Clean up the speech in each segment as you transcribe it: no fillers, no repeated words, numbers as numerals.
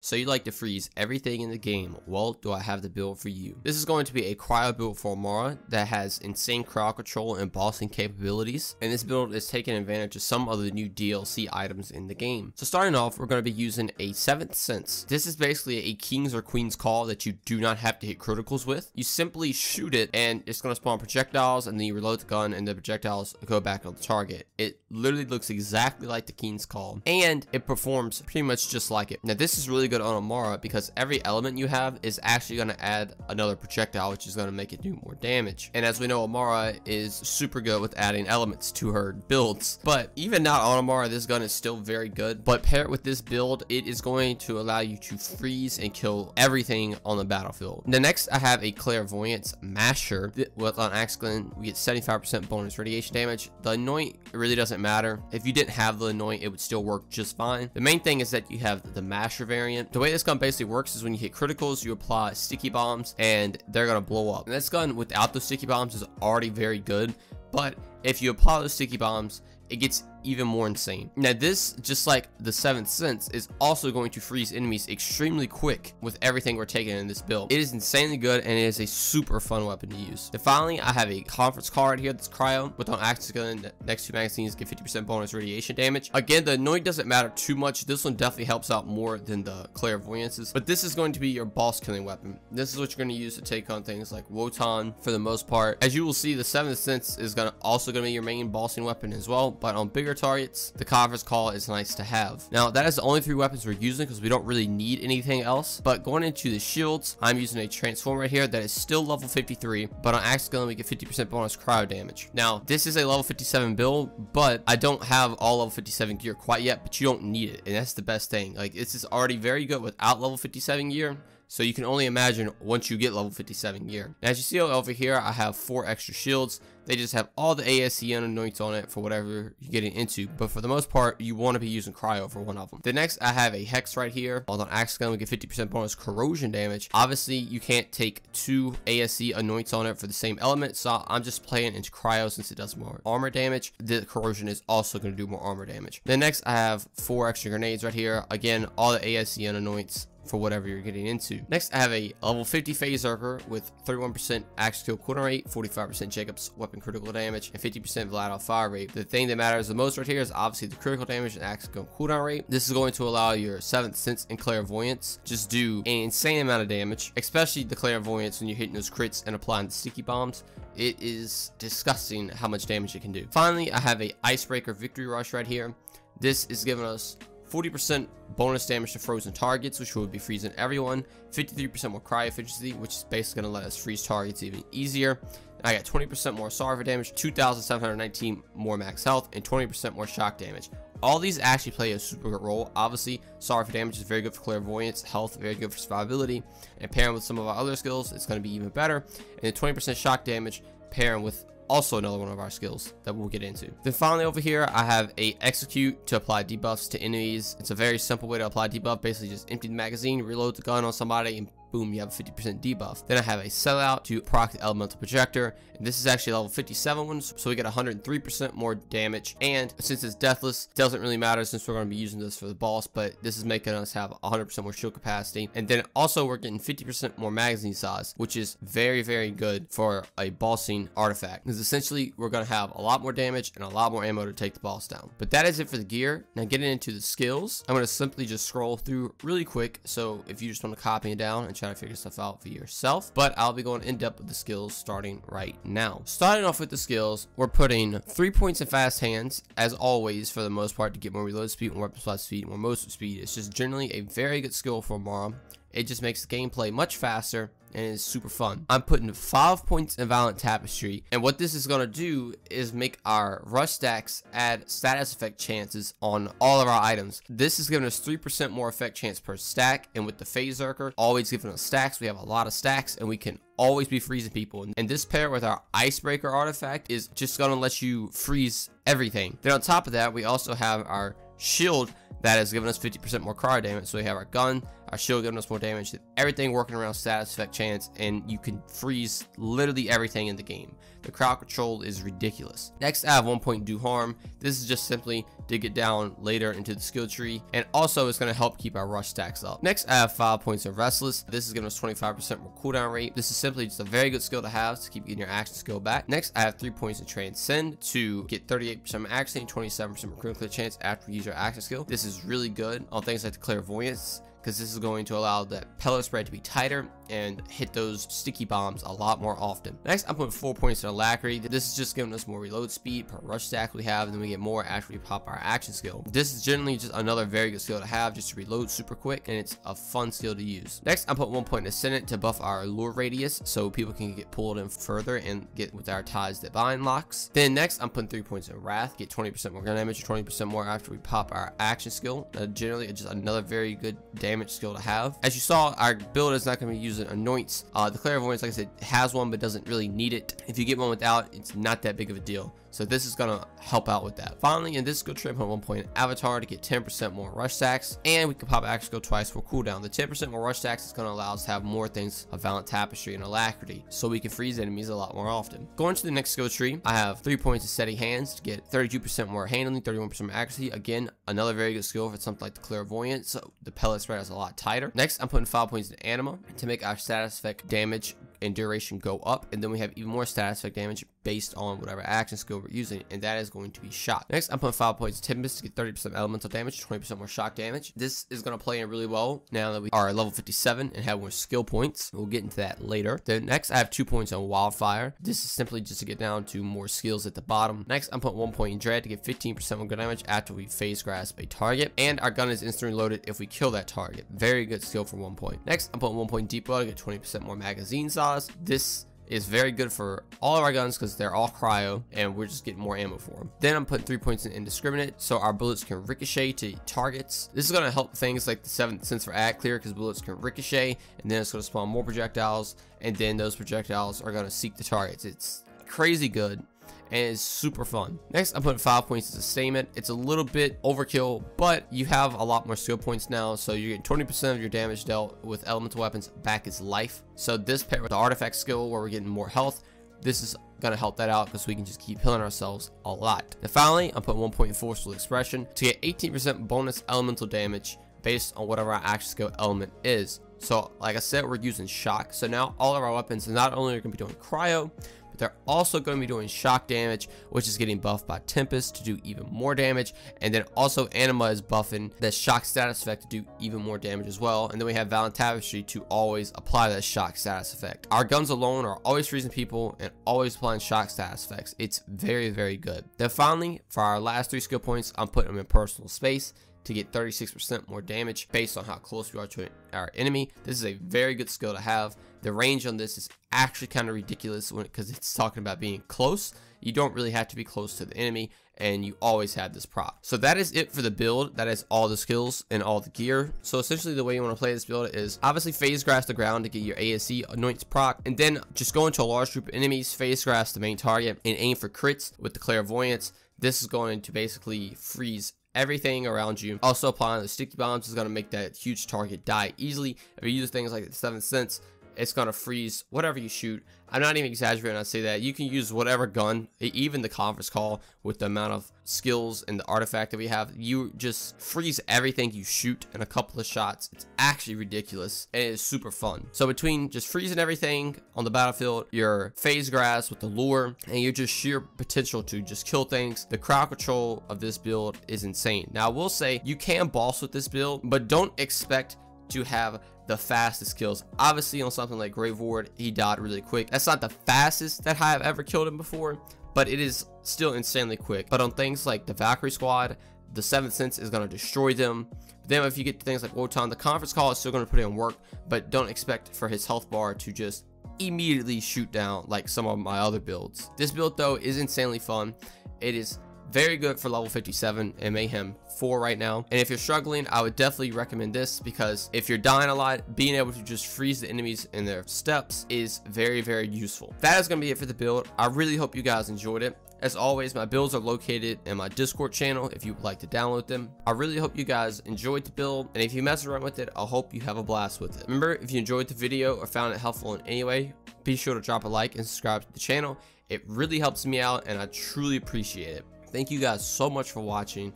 So you like to freeze everything in the game. Well, do I have the build for you. This is going to be a cryo build for Amara that has insane crowd control and bossing capabilities, and this build is taking advantage of some of the new DLC items in the game. So starting off, we're going to be using a 7th Sense. This is basically a King's or Queen's Call that you do not have to hit criticals with. You simply shoot it and it's going to spawn projectiles, and then you reload the gun and the projectiles go back on the target. It literally looks exactly like the King's Call, and it performs pretty much just like it. Now this is really good on Amara because every element you have is actually going to add another projectile, which is going to make it do more damage. And as we know, Amara is super good with adding elements to her builds, but even not on Amara, this gun is still very good. But paired with this build, it is going to allow you to freeze and kill everything on the battlefield. The next, I have a Clairvoyance Masher. With on Axegun, we get 75% bonus radiation damage. The Anoint really doesn't matter. If you didn't have the Anoint, it would still work just fine. The main thing is that you have the Masher variant. The way this gun basically works is when you hit criticals, you apply sticky bombs and they're gonna blow up. And this gun without those sticky bombs is already very good, but if you apply those sticky bombs, it gets even more insane. Now this, just like the 7th Sense, is also going to freeze enemies extremely quick with everything we're taking in this build. It is insanely good, and it is a super fun weapon to use. And finally, I have a conference call right here that's cryo. With on Axis Gun, the next 2 magazines get 50% bonus radiation damage. Again, the Anoint doesn't matter too much. This one definitely helps out more than the Clairvoyances, but this is going to be your boss killing weapon. This is what you're going to use to take on things like Wotan for the most part. As you will see, the 7th Sense is also going to be your main bossing weapon as well, but on bigger targets, the conference call is nice to have. Now that is the only 3 weapons we're using because we don't really need anything else. But going into the shields, I'm using a transform right here that is still level 53, but on Axe Gun we get 50% bonus cryo damage. Now this is a level 57 build, but I don't have all level 57 gear quite yet, but you don't need it, and that's the best thing. Like, this is already very good without level 57 gear. So you can only imagine once you get level 57 gear. Now, as you see over here, I have 4 extra shields. They just have all the ASCN anoints on it for whatever you're getting into. But for the most part, you want to be using cryo for one of them. The next, I have a hex right here. On Axe Gun, we get 50% bonus corrosion damage. Obviously, you can't take 2 ASC anoints on it for the same element. So I'm just playing into cryo since it does more armor damage. The corrosion is also going to do more armor damage. Then next, I have 4 extra grenades right here. Again, all the ASCN anoints for whatever you're getting into. Next, I have a level 50 Phase Zerker with 31% axe kill cooldown rate, 45% Jacob's weapon critical damage, and 50% Vlad fire rate. The thing that matters the most right here is obviously the critical damage and axe kill cooldown rate. This is going to allow your 7th Sense and Clairvoyance just do an insane amount of damage, especially the Clairvoyance when you're hitting those crits and applying the sticky bombs. It is disgusting how much damage it can do. Finally, I have a Icebreaker Victory Rush right here. This is giving us 40% bonus damage to frozen targets, which will be freezing everyone, 53% more cryo efficiency, which is basically going to let us freeze targets even easier. I got 20% more Sarva damage, 2,719 more max health, and 20% more shock damage. All these actually play a super good role. Obviously, Sarva damage is very good for clairvoyance, health very good for survivability, and pairing with some of our other skills, it's going to be even better. And then 20% shock damage pairing with also another one of our skills that we'll get into. Then finally over here, I have a execute to apply debuffs to enemies. It's a very simple way to apply debuff. Basically just empty the magazine, reload the gun on somebody, and boom, you have a 50% debuff. Then I have a sellout to proc the elemental projector, and this is actually level 57 ones, so we get 103% more damage. And since it's deathless, it doesn't really matter since we're going to be using this for the boss, but this is making us have 100% more shield capacity. And then also we're getting 50% more magazine size, which is very, very good for a bossing artifact, because essentially we're going to have a lot more damage and a lot more ammo to take the boss down. But that is it for the gear. Now getting into the skills, I'm going to simply just scroll through really quick, so if you just want to copy it down and try to figure stuff out for yourself, but I'll be going in depth with the skills starting right now. Starting off with the skills, we're putting 3 points in fast hands, as always, for the most part, to get more reload speed, more weapon spot speed, more motion speed. It's just generally a very good skill for Amara. It just makes the gameplay much faster and it's super fun. I'm putting 5 points in Violent Tapestry, and what this is going to do is make our rush stacks add status effect chances on all of our items. This is giving us 3% more effect chance per stack, and with the Phase Zerker always giving us stacks, we have a lot of stacks and we can always be freezing people. And this pair with our Icebreaker artifact is just going to let you freeze everything. Then on top of that, we also have our shield that is giving us 50% more cryo damage. So we have our gun, our shield giving us more damage, everything working around status effect chance, and you can freeze literally everything in the game. The crowd control is ridiculous. Next, I have 1 point do harm. This is just simply dig it down later into the skill tree, and also it's going to help keep our rush stacks up. Next, I have 5 points of Restless. This is giving us 25% more cooldown rate. This is simply just a very good skill to have to keep getting your action skill back. Next, I have 3 points of Transcend to get 38% accuracy and 27% more critical chance after you use your action skill. This is really good on things like the Clairvoyance, because this is going to allow that pellet spread to be tighter and hit those sticky bombs a lot more often. Next, I'm putting 4 points in Alacrity. This is just giving us more reload speed per rush stack we have, and then we get more after we pop our action skill. This is generally just another very good skill to have, just to reload super quick, and it's a fun skill to use. Next, I'm putting 1 point in Ascendant to buff our lure radius, so people can get pulled in further and get with our Ties That Bind locks. Then next, I'm putting 3 points in Wrath, get 20% more gun damage, 20% more after we pop our action skill. Generally, it's just another very good damage skill to have. As you saw, our build is not going to be using Anoints. The Clairvoyance, like I said, has one but doesn't really need it. If you get one without, it's not that big of a deal. So this is going to help out with that. Finally, in this skill tree, I put 1 point in Avatar to get 10% more rush stacks, and we can pop action skill twice for cooldown. The 10% more rush stacks is going to allow us to have more things of Violent Tapestry and Alacrity, so we can freeze enemies a lot more often. Going to the next skill tree, I have 3 points of Steady Hands to get 32% more handling, 31% more accuracy. Again, another very good skill for something like the Clairvoyance, so the pellet spread is a lot tighter. Next, I'm putting 5 points in Anima to make our status effect damage and duration go up, and then we have even more status effect damage based on whatever action skill we're using, and that is going to be Shock. Next, I'm putting 5 points in Tempest to get 30% elemental damage, 20% more shock damage. This is going to play in really well now that we are level 57 and have more skill points. We'll get into that later. Then next, I have 2 points on Wildfire. This is simply just to get down to more skills at the bottom. Next, I'm putting 1 point in Dread to get 15% more gun damage after we phase grasp a target, and our gun is instantly loaded if we kill that target. Very good skill for 1 point. Next, I'm putting 1 point in Deep Well to get 20% more magazine size. This is very good for all of our guns because they're all cryo and we're just getting more ammo for them. Then I'm putting 3 points in Indiscriminate so our bullets can ricochet to targets. This is going to help things like the 7th sense for ad clear because bullets can ricochet, and then it's going to spawn more projectiles, and then those projectiles are going to seek the targets. It's crazy good and it's super fun. Next, I'm putting 5 points in Sustainment. It's a little bit overkill, but you have a lot more skill points now, so you're getting 20% of your damage dealt with elemental weapons back as life. So this paired with the artifact skill where we're getting more health, this is going to help that out because we can just keep healing ourselves a lot. And finally, I'm putting 1 point in Forceful Expression to get 18% bonus elemental damage based on whatever our action skill element is. So like I said, we're using Shock, so now all of our weapons not only are going to be doing cryo, they're also going to be doing shock damage, which is getting buffed by Tempest to do even more damage. And then also Anima is buffing the shock status effect to do even more damage as well. And then we have Violent Tapestry to always apply that shock status effect. Our guns alone are always freezing people and always applying shock status effects. It's very, very good. Then finally, for our last 3 skill points, I'm putting them in Personal Space to get 36% more damage based on how close we are to our enemy. This is a very good skill to have. The range on this is actually kind of ridiculous because it's talking about being close. You don't really have to be close to the enemy, and you always have this prop. So that is it for the build. That is all the skills and all the gear. So essentially the way you want to play this build is obviously phase grasp the ground to get your ASC anoints proc, and then just go into a large group of enemies, phase grasp the main target, and aim for crits with the Clairvoyance. This is going to basically freeze everything around you. Also, applying the sticky bombs is going to make that huge target die easily. If you use things like the 7th sense, it's going to freeze whatever you shoot. I'm not even exaggerating when I say that. You can use whatever gun, even the conference call, with the amount of skills and the artifact that we have. You just freeze everything you shoot in a couple of shots. It's actually ridiculous, and it is super fun. So between just freezing everything on the battlefield, your phase grasp with the lure, and your just sheer potential to just kill things, the crowd control of this build is insane. Now, I will say you can boss with this build, but don't expect to have the fastest kills. Obviously on something like Grave Ward, he died really quick. That's not the fastest that I have ever killed him before, but it is still insanely quick. But on things like the Valkyrie squad, the 7th sense is going to destroy them. Then if you get to things like Wotan, the conference call is still going to put in work, but don't expect for his health bar to just immediately shoot down like some of my other builds. This build though is insanely fun. It is very good for level 57 and Mayhem 4 right now. And if you're struggling, I would definitely recommend this because if you're dying a lot, being able to just freeze the enemies in their steps is very, very useful. That is going to be it for the build. I really hope you guys enjoyed it. As always, my builds are located in my Discord channel if you would like to download them. I really hope you guys enjoyed the build, and if you mess around with it, I hope you have a blast with it. Remember, if you enjoyed the video or found it helpful in any way, be sure to drop a like and subscribe to the channel. It really helps me out, and I truly appreciate it. Thank you guys so much for watching.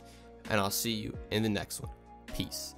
and I'll see you in the next one. Peace.